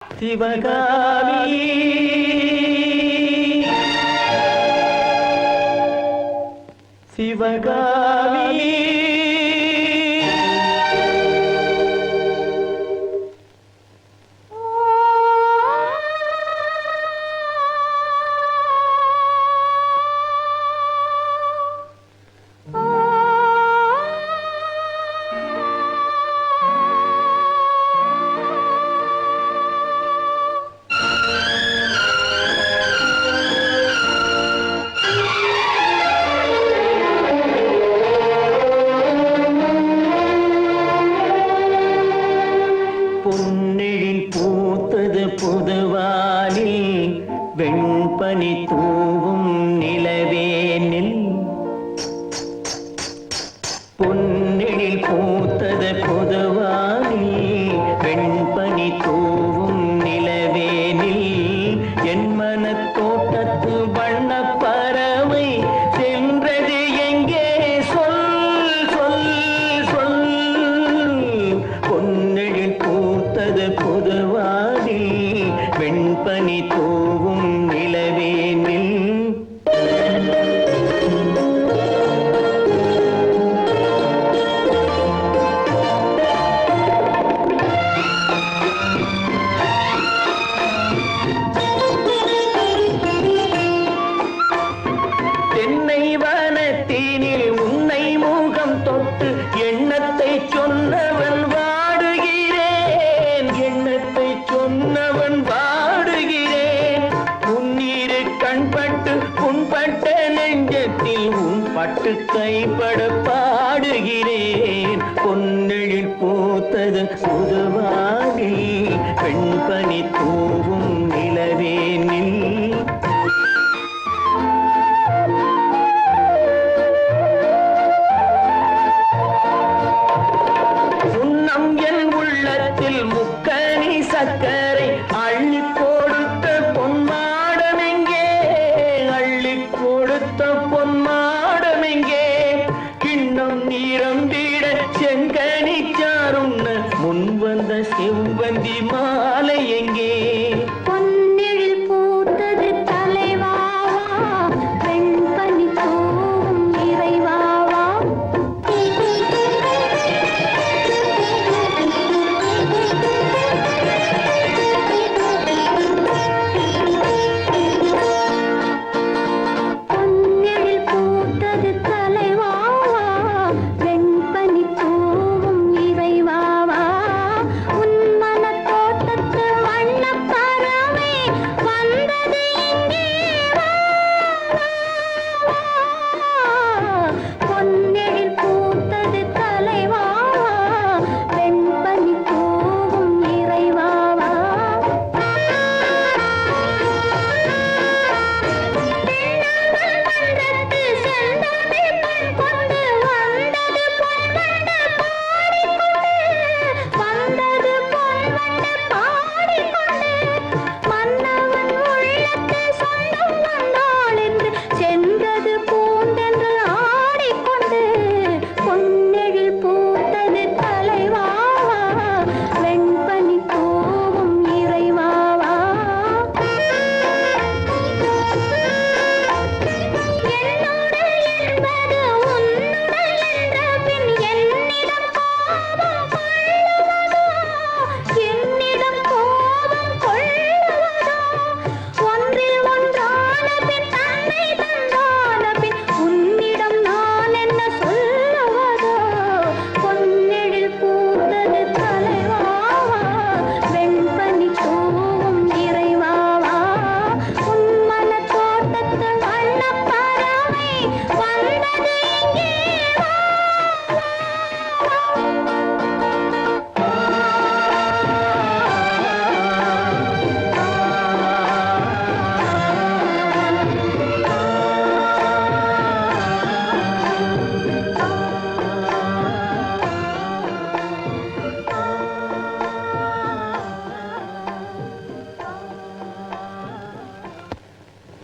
சிவகாமி சிவகாமி பொன்னெழில் பூத்தது புதுவானில் வெண்பனி தூவும் நிலவேனில் பொன்னெழில் பூத்தது புதுவானில் வெண்பனி தூவும் நிலவேனில் என் மனத்தோட்டத்து வண்ணப் பறவை சென்றது எங்கே சொல் சொல் சொல் பொன்னெழில் பூத்தது புதுவானில் வெண்பனி தூவும் நிலவேனில் தென்னை வனத்தினில் உன்னை முகம் தொட்டு எண்ணத்தை சொன்னவன் வாடுகிறேன் எண்ணத்தை சொன்னவன் வாடுகிறேன் உன்னிரு கண்பட்டு புண்பட்ட நெஞ்சத்தில் உன் பட்டு கைப்பட பாடுகிறேன் பொன்னெழில் பூத்தது புதுவானில் வெண்பனி தூவும் நிலவேனில் முக்கனி சக்கரை